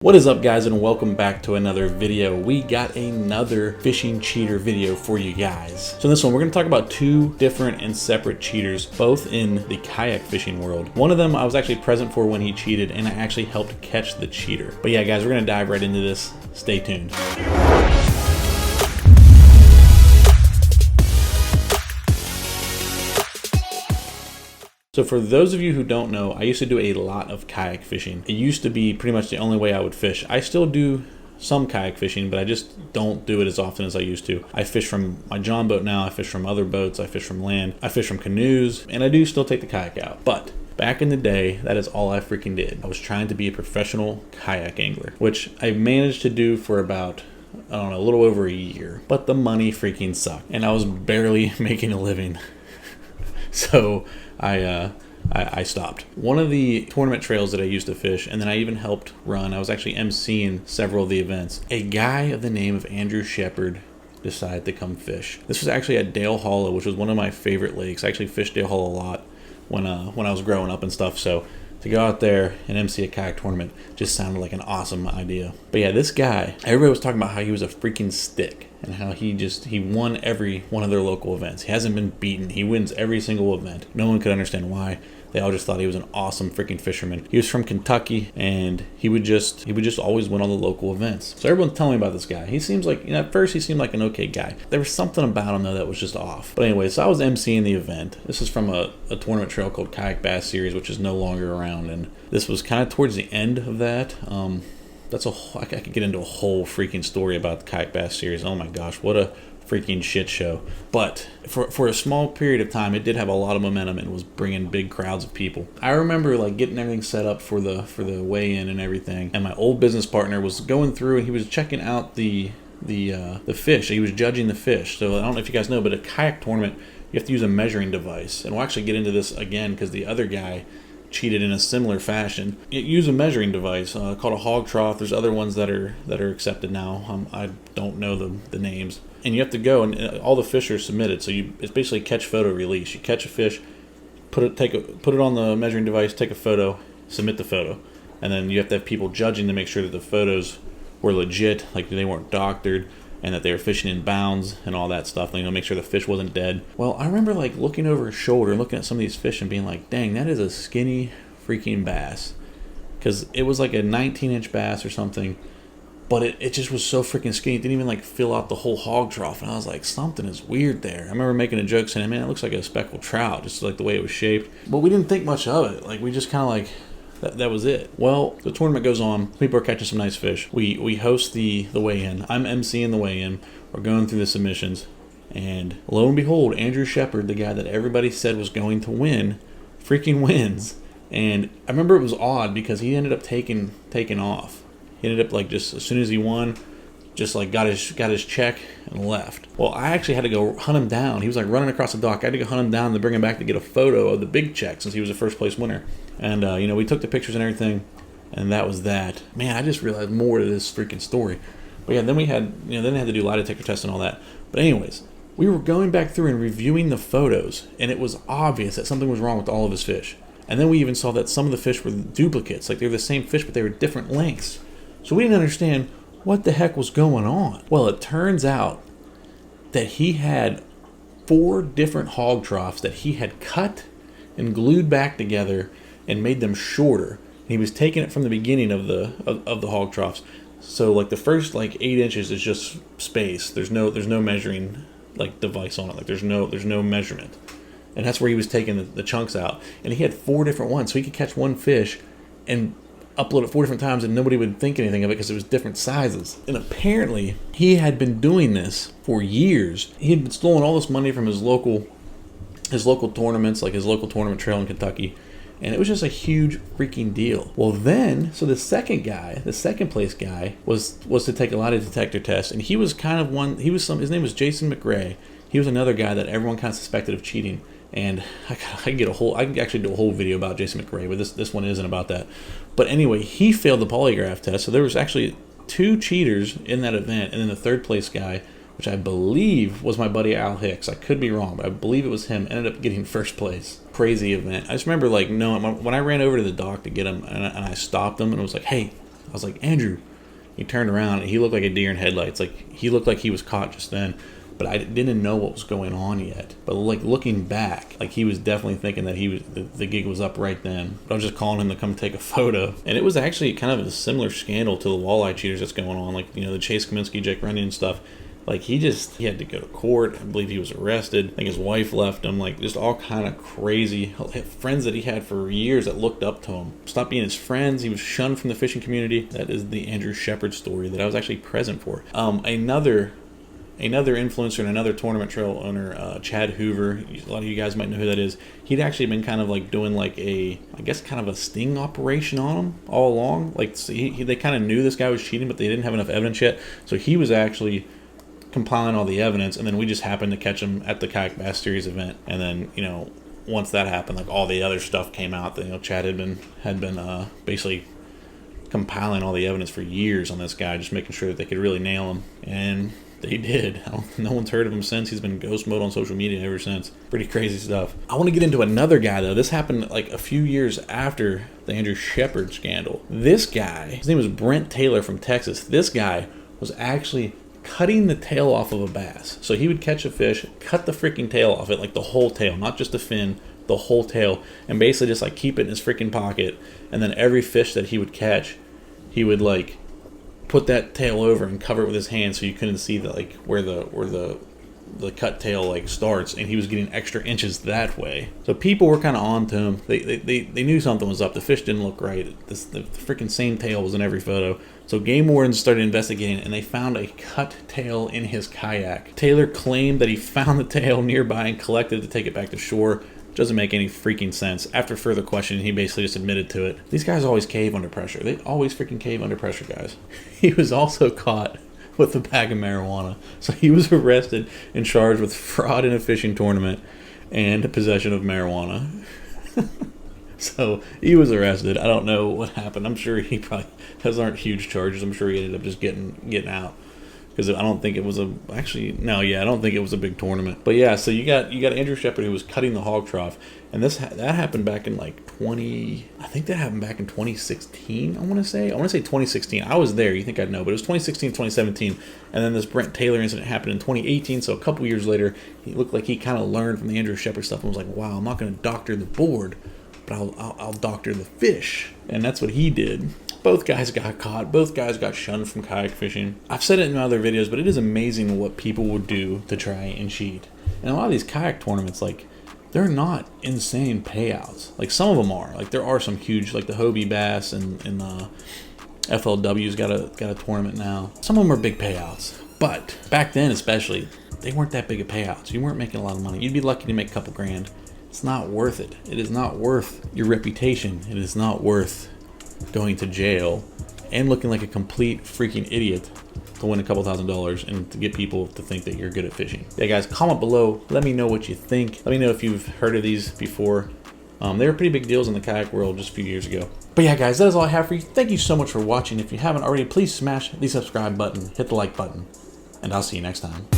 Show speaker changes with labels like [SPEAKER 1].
[SPEAKER 1] What is up, guys, and welcome back to another video. We got another fishing cheater video for you guys. So in this one, we're going to talk about two different and separate cheaters, both in the kayak fishing world. One of them I was actually present for when he cheated, and I actually helped catch the cheater. But yeah, guys, we're going to dive right into this. Stay tuned. So for those of you who don't know, I used to do a lot of kayak fishing. It used to be pretty much the only way I would fish. I still do some kayak fishing, but I just don't do it as often as I used to. I fish from my John boat now, I fish from other boats, I fish from land, I fish from canoes, and I do still take the kayak out. But back in the day, that is all I freaking did. I was trying to be a professional kayak angler, which I managed to do for about, I don't know, a little over a year. But the money freaking sucked, and I was barely making a living. So I stopped. One of the tournament trails that I used to fish, and then I even helped run, I was actually emceeing several of the events. A guy of the name of Andrew Shepard decided to come fish. This was actually at Dale Hollow, which was one of my favorite lakes. I actually fished Dale Hollow a lot when I was growing up and stuff. So to go out there and MC a kayak tournament just sounded like an awesome idea. But yeah, this guy, everybody was talking about how he was a freaking stick and how he won every one of their local events. He hasn't been beaten. He wins every single event. No one could understand why. They all just thought he was an awesome freaking fisherman. He was from Kentucky, and he would just always win all the local events. So everyone's telling me about this guy. He seems like, at first he seemed like an okay guy. There was something about him though that was just off. But anyway, so I was emceeing the event. This is from a tournament trail called Kayak Bass Series, which is no longer around, and this was kind of towards the end of that. I could get into a whole freaking story about the Kayak Bass Series. Oh my gosh, what a freaking shit show. But for a small period of time, it did have a lot of momentum and was bringing big crowds of people. I remember like getting everything set up for the weigh-in and everything, and my old business partner was going through and he was checking out the fish. He was judging the fish. So I don't know if you guys know, but a kayak tournament, you have to use a measuring device, and we'll actually get into this again because the other guy cheated in a similar fashion. Use a measuring device called a hog trough. There's other ones that are accepted now. I don't know the names. And you have to go, and all the fish are submitted. So it's basically catch, photo, release. You catch a fish, put it on the measuring device, take a photo, submit the photo, and then you have to have people judging to make sure that the photos were legit, like they weren't doctored, and that they were fishing in bounds and all that stuff. Make sure the fish wasn't dead. Well, I remember like looking over his shoulder, looking at some of these fish, and being like, "Dang, that is a skinny freaking bass," because it was like a 19-inch bass or something. But it just was so freaking skinny. It didn't even like fill out the whole hog trough. And I was like, something is weird there. I remember making a joke saying, man, it looks like a speckled trout, just like the way it was shaped. But we didn't think much of it. Like, we just kind of like, that was it. Well, the tournament goes on. People are catching some nice fish. We host the weigh-in. I'm emceeing the weigh-in. We're going through the submissions. And lo and behold, Andrew Shepard, the guy that everybody said was going to win, freaking wins. And I remember it was odd because he ended up taking off. He ended up like just as soon as he won, just like got his check and left. Well, I actually had to go hunt him down. He was like running across the dock. I had to go hunt him down to bring him back to get a photo of the big check since he was the first place winner. And we took the pictures and everything, and that was that. Man, I just realized more to this freaking story. But yeah, then we had then they had to do lie detector tests and all that. But anyways, we were going back through and reviewing the photos, and it was obvious that something was wrong with all of his fish. And then we even saw that some of the fish were duplicates, like they were the same fish, but they were different lengths. So we didn't understand what the heck was going on. Well, it turns out that he had 4 different hog troughs that he had cut and glued back together and made them shorter. And he was taking it from the beginning of the hog troughs. So like the first like 8 inches is just space. There's no measuring like device on it. Like there's no measurement. And that's where he was taking the chunks out. And he had 4 different ones, so he could catch one fish and upload it 4 different times and nobody would think anything of it because it was different sizes. And apparently he had been doing this for years. He had been stealing all this money from his local tournaments, like his local tournament trail in Kentucky, and it was just a huge freaking deal. Well then, so the second place guy was to take a lie detector test, and he was kind of his name was Jason McRae. He was another guy that everyone kind of suspected of cheating. And I can actually do a whole video about Jason McRae, but this one isn't about that. But anyway, he failed the polygraph test, so there was actually 2 cheaters in that event, and then the third place guy, which I believe was my buddy Al Hicks. I could be wrong, but I believe it was him, ended up getting first place. Crazy event. I just remember when I ran over to the dock to get him, and I stopped him, and I was like, hey, I was like, Andrew. He turned around and he looked like a deer in headlights. Like, he looked like he was caught just then. But I didn't know what was going on yet. But like looking back, like he was definitely thinking that the gig was up right then. But I was just calling him to come take a photo. And it was actually kind of a similar scandal to the walleye cheaters that's going on. Like, the Chase Kaminsky, Jake Runyon stuff. Like, he had to go to court. I believe he was arrested. I think his wife left him. Like, just all kind of crazy. Friends that he had for years that looked up to him stopped being his friends. He was shunned from the fishing community. That is the Andrew Shepard story that I was actually present for. Another influencer and another tournament trail owner, Chad Hoover. A lot of you guys might know who that is. He'd actually been kind of like doing like kind of a sting operation on him all along. Like, so they kind of knew this guy was cheating, but they didn't have enough evidence yet. So he was actually compiling all the evidence, and then we just happened to catch him at the Kayak Bass Series event. And then, once that happened, like all the other stuff came out that, Chad had been basically compiling all the evidence for years on this guy, just making sure that they could really nail him. And they did. No one's heard of him since. He's been ghost mode on social media ever since. Pretty crazy stuff. I want to get into another guy, though. This happened like a few years after the Andrew Shepard scandal. This guy, his name was Brent Taylor from Texas. This guy was actually cutting the tail off of a bass. So he would catch a fish, cut the freaking tail off it, like the whole tail, not just the fin, the whole tail, and basically just like keep it in his freaking pocket. And then every fish that he would catch, he would like put that tail over and cover it with his hand so you couldn't see where the cut tail like starts, and he was getting extra inches that way. So people were kind of on to him. They knew something was up. The fish didn't look right. The freaking same tail was in every photo. So game wardens started investigating, and they found a cut tail in his kayak. Taylor claimed that he found the tail nearby and collected it to take it back to shore. Doesn't make any freaking sense. After further questioning, he basically just admitted to it. These guys always cave under pressure. They always freaking cave under pressure, guys. He was also caught with a bag of marijuana. So he was arrested and charged with fraud in a fishing tournament and possession of marijuana. So he was arrested. I don't know what happened. I'm sure he probably, those aren't huge charges. I'm sure he ended up just getting out. Because I don't think it was I don't think it was a big tournament. But yeah, so you got Andrew Shepard, who was cutting the hog trough, and that happened back in like 2016. I want to say 2016. I was there. You think I'd know, but it was 2016, 2017, and then this Brent Taylor incident happened in 2018. So a couple years later, he looked like he kind of learned from the Andrew Shepard stuff and was like, "Wow, I'm not going to doctor the board, but I'll doctor the fish," and that's what he did. Both guys got caught. Both guys got shunned from kayak fishing. I've said it in other videos, but it is amazing what people would do to try and cheat. And a lot of these kayak tournaments, like, they're not insane payouts. Like, some of them are. Like, there are some huge, like the Hobie Bass and FLW's got a tournament now. Some of them are big payouts. But back then, especially, they weren't that big of payouts. You weren't making a lot of money. You'd be lucky to make a couple grand. It's not worth it. It is not worth your reputation. It is not worth going to jail and looking like a complete freaking idiot to win a couple $1,000s and to get people to think that you're good at fishing. Yeah, guys, comment below. Let me know what you think. Let me know if you've heard of these before. They were pretty big deals in the kayak world just a few years ago. But yeah, guys, that is all I have for you. Thank you so much for watching. If you haven't already, please smash the subscribe button, hit the like button, and I'll see you next time.